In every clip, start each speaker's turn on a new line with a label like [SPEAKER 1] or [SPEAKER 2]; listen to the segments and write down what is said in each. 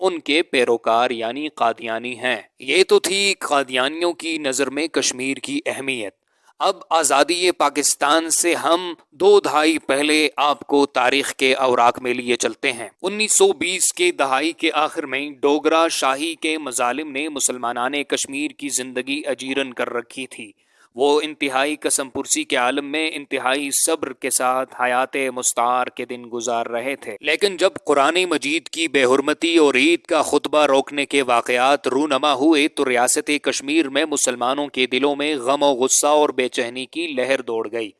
[SPEAKER 1] ان کے پیروکار یعنی قادیانی ہیں۔ یہ تو تھی قادیانیوں کی نظر میں کشمیر کی اہمیت۔ اب آزادی پاکستان سے ہم 2 دہائی پہلے آپ کو تاریخ کے اوراق میں لیے چلتے ہیں۔ 1920 کے دہائی کے آخر میں ڈوگرا شاہی کے مظالم نے مسلمانان کشمیر کی زندگی اجیرن کر رکھی تھی۔ وہ انتہائی قسم پرسی کے عالم میں انتہائی صبر کے ساتھ حیات مستعار کے دن گزار رہے تھے، لیکن جب قرآن مجید کی بے حرمتی اور عید کا خطبہ روکنے کے واقعات رونما ہوئے تو ریاست کشمیر میں مسلمانوں کے دلوں میں غم و غصہ اور بے چینی کی لہر دوڑ گئی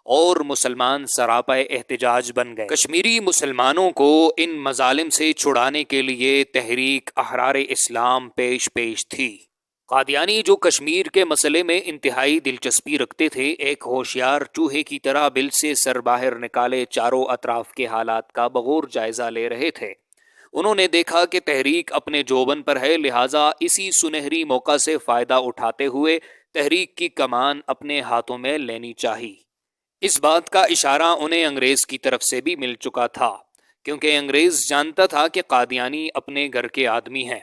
[SPEAKER 1] اور مسلمان سراپا احتجاج بن گئے۔ کشمیری مسلمانوں کو ان مظالم سے چھڑانے کے لیے تحریک احرار اسلام پیش تھی۔ قادیانی جو کشمیر کے مسئلے میں انتہائی دلچسپی رکھتے تھے، ایک ہوشیار چوہے کی طرح بل سے سر باہر نکالے چاروں اطراف کے حالات کا بغور جائزہ لے رہے تھے۔ انہوں نے دیکھا کہ تحریک اپنے جوبن پر ہے، لہٰذا اسی سنہری موقع سے فائدہ اٹھاتے ہوئے تحریک کی کمان اپنے ہاتھوں میں لینی چاہی۔ اس بات کا اشارہ انہیں انگریز کی طرف سے بھی مل چکا تھا، کیونکہ انگریز جانتا تھا کہ قادیانی اپنے گھر کے آدمی ہیں۔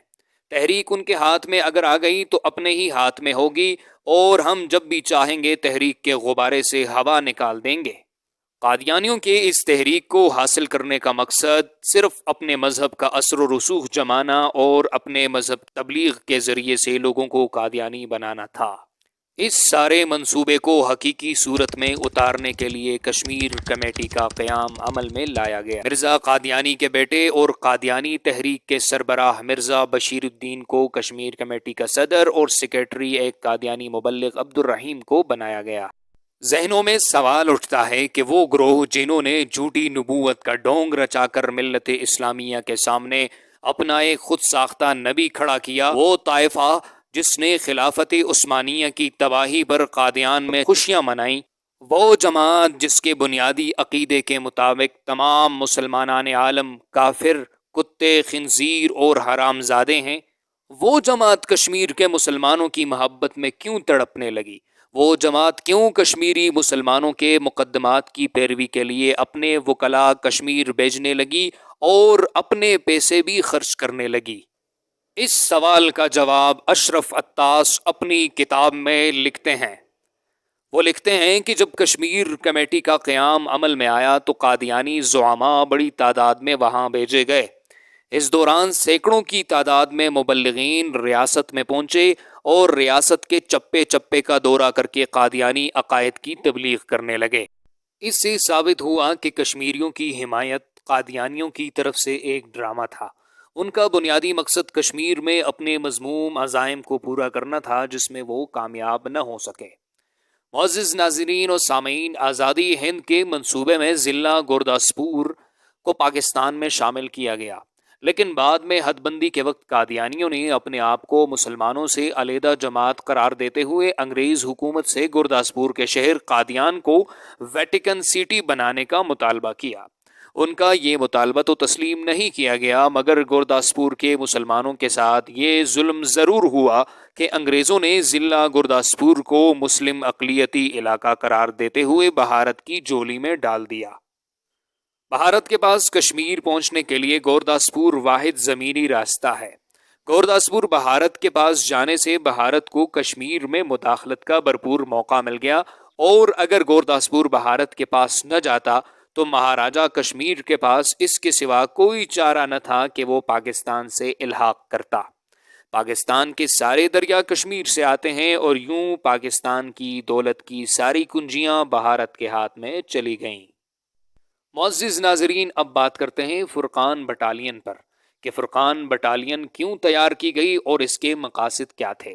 [SPEAKER 1] تحریک ان کے ہاتھ میں اگر آ گئی تو اپنے ہی ہاتھ میں ہوگی، اور ہم جب بھی چاہیں گے تحریک کے غبارے سے ہوا نکال دیں گے۔ قادیانیوں کے اس تحریک کو حاصل کرنے کا مقصد صرف اپنے مذہب کا اثر و رسوخ جمانا اور اپنے مذہب تبلیغ کے ذریعے سے لوگوں کو قادیانی بنانا تھا۔ اس سارے منصوبے کو حقیقی صورت میں اتارنے کے لیے کشمیر کمیٹی کا قیام عمل میں لایا گیا۔ مرزا قادیانی کے بیٹے اور قادیانی تحریک کے سربراہ مرزا بشیر الدین کو کشمیر کمیٹی کا صدر اور سیکریٹری ایک قادیانی مبلغ عبد الرحیم کو بنایا گیا۔ ذہنوں میں سوال اٹھتا ہے کہ وہ گروہ جنہوں نے جھوٹی نبوت کا ڈونگ رچا کر ملت اسلامیہ کے سامنے اپنا ایک خود ساختہ نبی کھڑا کیا، وہ طائفہ جس نے خلافت عثمانیہ کی تباہی پر قادیان میں خوشیاں منائیں، وہ جماعت جس کے بنیادی عقیدے کے مطابق تمام مسلمانان عالم کافر، کتے، خنزیر اور حرام زادے ہیں، وہ جماعت کشمیر کے مسلمانوں کی محبت میں کیوں تڑپنے لگی؟ وہ جماعت کیوں کشمیری مسلمانوں کے مقدمات کی پیروی کے لیے اپنے وکلاء کشمیر بھیجنے لگی اور اپنے پیسے بھی خرچ کرنے لگی؟ اس سوال کا جواب اشرف عطاس اپنی کتاب میں لکھتے ہیں۔ وہ لکھتے ہیں کہ جب کشمیر کمیٹی کا قیام عمل میں آیا تو قادیانی زعماء بڑی تعداد میں وہاں بھیجے گئے۔ اس دوران سینکڑوں کی تعداد میں مبلغین ریاست میں پہنچے اور ریاست کے چپے چپے کا دورہ کر کے قادیانی عقائد کی تبلیغ کرنے لگے۔ اس سے ثابت ہوا کہ کشمیریوں کی حمایت قادیانیوں کی طرف سے ایک ڈرامہ تھا۔ ان کا بنیادی مقصد کشمیر میں اپنے مذموم عزائم کو پورا کرنا تھا، جس میں وہ کامیاب نہ ہو سکے۔ معزز ناظرین و سامعین، آزادی ہند کے منصوبے میں ضلع گورداسپور کو پاکستان میں شامل کیا گیا، لیکن بعد میں حد بندی کے وقت قادیانیوں نے اپنے آپ کو مسلمانوں سے علیحدہ جماعت قرار دیتے ہوئے انگریز حکومت سے گورداسپور کے شہر قادیان کو ویٹیکن سٹی بنانے کا مطالبہ کیا۔ ان کا یہ مطالبہ تو تسلیم نہیں کیا گیا، مگر گورداسپور کے مسلمانوں کے ساتھ یہ ظلم ضرور ہوا کہ انگریزوں نے ضلع گورداسپور کو مسلم اقلیتی علاقہ قرار دیتے ہوئے بھارت کی جولی میں ڈال دیا۔ بھارت کے پاس کشمیر پہنچنے کے لیے گورداسپور واحد زمینی راستہ ہے۔ گورداسپور بھارت کے پاس جانے سے بھارت کو کشمیر میں مداخلت کا بھرپور موقع مل گیا، اور اگر گورداسپور بھارت کے پاس نہ جاتا تو مہاراجہ کشمیر کے پاس اس کے سوا کوئی چارہ نہ تھا کہ وہ پاکستان سے الحاق کرتا۔ پاکستان کے سارے دریا کشمیر سے آتے ہیں، اور یوں پاکستان کی دولت کی ساری کنجیاں بھارت کے ہاتھ میں چلی گئیں۔ معزز ناظرین، اب بات کرتے ہیں فرقان بٹالین پر کہ فرقان بٹالین کیوں تیار کی گئی اور اس کے مقاصد کیا تھے۔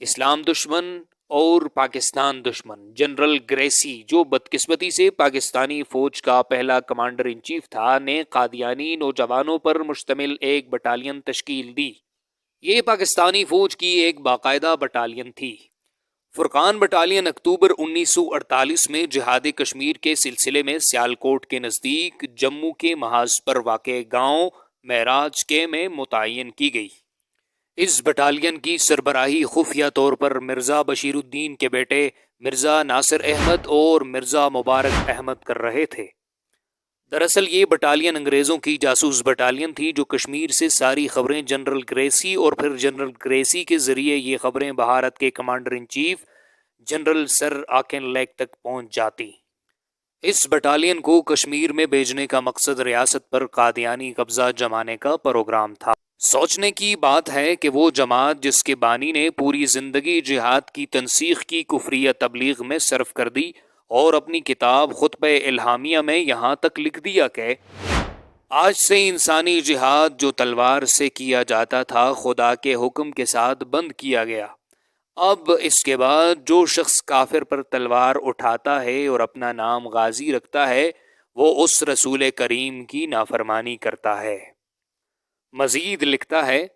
[SPEAKER 1] اسلام دشمن اور پاکستان دشمن جنرل گریسی، جو بدقسمتی سے پاکستانی فوج کا پہلا کمانڈر ان چیف تھا، نے قادیانی نوجوانوں پر مشتمل ایک بٹالین تشکیل دی۔ یہ پاکستانی فوج کی ایک باقاعدہ بٹالین تھی۔ فرقان بٹالین اکتوبر 1948 میں جہاد کشمیر کے سلسلے میں سیالکوٹ کے نزدیک جموں کے محاذ پر واقع گاؤں معراج کے میں متعین کی گئی۔ اس بٹالین کی سربراہی خفیہ طور پر مرزا بشیر الدین کے بیٹے مرزا ناصر احمد اور مرزا مبارک احمد کر رہے تھے۔ دراصل یہ بٹالین انگریزوں کی جاسوس بٹالین تھی جو کشمیر سے ساری خبریں جنرل گریسی اور پھر جنرل گریسی کے ذریعے یہ خبریں بھارت کے commander in chief general Sir Auchinleck تک پہنچ جاتی۔ اس بٹالین کو کشمیر میں بھیجنے کا مقصد ریاست پر قادیانی قبضہ جمانے کا پروگرام تھا۔ سوچنے کی بات ہے کہ وہ جماعت جس کے بانی نے پوری زندگی جہاد کی تنسیخ کی کفریہ تبلیغ میں صرف کر دی اور اپنی کتاب خطبہ الہامیہ میں یہاں تک لکھ دیا کہ آج سے انسانی جہاد جو تلوار سے کیا جاتا تھا خدا کے حکم کے ساتھ بند کیا گیا۔ اب اس کے بعد جو شخص کافر پر تلوار اٹھاتا ہے اور اپنا نام غازی رکھتا ہے وہ اس رسول کریم کی نافرمانی کرتا ہے۔ مزید لکھتا ہے،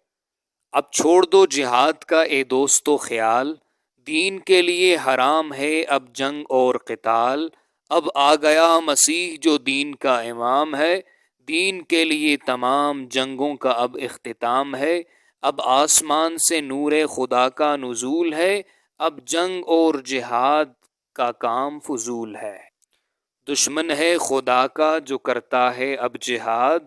[SPEAKER 1] اب چھوڑ دو جہاد کا اے دوستو خیال، دین کے لیے حرام ہے اب جنگ اور قتال، اب آ گیا مسیح جو دین کا امام ہے، دین کے لیے تمام جنگوں کا اب اختتام ہے، اب آسمان سے نور خدا کا نزول ہے، اب جنگ اور جہاد کا کام فضول ہے۔ دشمن ہے خدا کا جو کرتا ہے اب جہاد،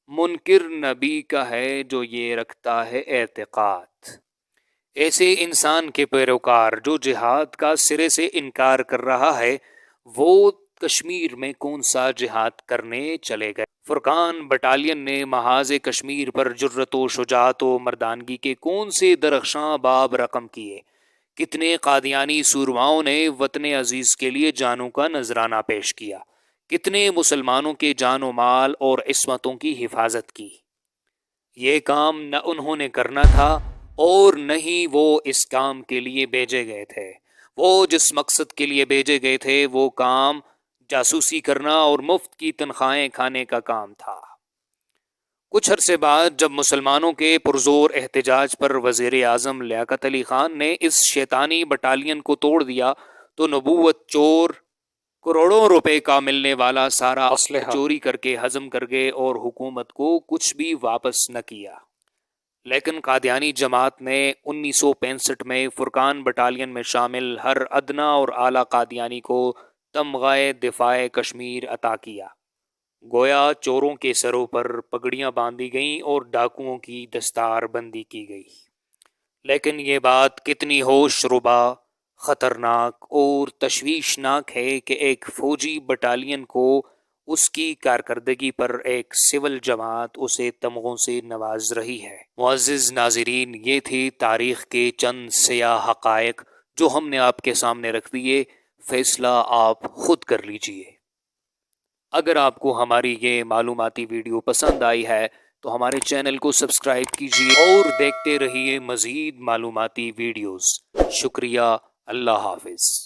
[SPEAKER 1] منکر نبی کا ہے جو یہ رکھتا ہے اعتقاد۔ ایسے انسان کے پیروکار جو جہاد کا سرے سے انکار کر رہا ہے وہ کشمیر میں کون سا جہاد کرنے چلے گئے؟ فرقان بٹالین نے محاذ کشمیر پر جرت و شجاعت و مردانگی کے کون سے درخشاں باب رقم کیے؟ کتنے قادیانی سورماؤں نے وطن عزیز کے لیے جانوں کا نذرانہ پیش کیا؟ کتنے مسلمانوں کے جان و مال اور عصمتوں کی حفاظت کی؟ یہ کام نہ انہوں نے کرنا تھا اور نہ ہی وہ اس کام کے لیے بھیجے گئے تھے۔ وہ جس مقصد کے لیے بھیجے گئے تھے وہ کام جاسوسی کرنا اور مفت کی تنخواہیں کھانے کا کام تھا۔ کچھ عرصے بعد جب مسلمانوں کے پرزور احتجاج پر وزیر اعظم لیاقت علی خان نے اس شیطانی بٹالین کو توڑ دیا تو نبوت چور کروڑوں روپے کا ملنے والا سارا اسلحہ چوری کر کے ہضم کر گئے اور حکومت کو کچھ بھی واپس نہ کیا۔ لیکن قادیانی جماعت نے 1965 میں فرقان بٹالین میں شامل ہر ادنا اور اعلیٰ قادیانی کو تمغہ دفاع کشمیر عطا کیا۔ گویا چوروں کے سروں پر پگڑیاں باندھی گئیں اور ڈاکوؤں کی دستار بندی کی گئی۔ لیکن یہ بات کتنی ہوش ربا، خطرناک اور تشویشناک ہے کہ ایک فوجی بٹالین کو اس کی کارکردگی پر ایک سول جماعت اسے تمغوں سے نواز رہی ہے۔ معزز ناظرین، یہ تھی تاریخ کے چند سیاہ حقائق جو ہم نے آپ کے سامنے رکھ دیے، فیصلہ آپ خود کر لیجئے۔ اگر آپ کو ہماری یہ معلوماتی ویڈیو پسند آئی ہے تو ہمارے چینل کو سبسکرائب کیجیے اور دیکھتے رہیے مزید معلوماتی ویڈیوز۔ شکریہ، اللہ حافظ۔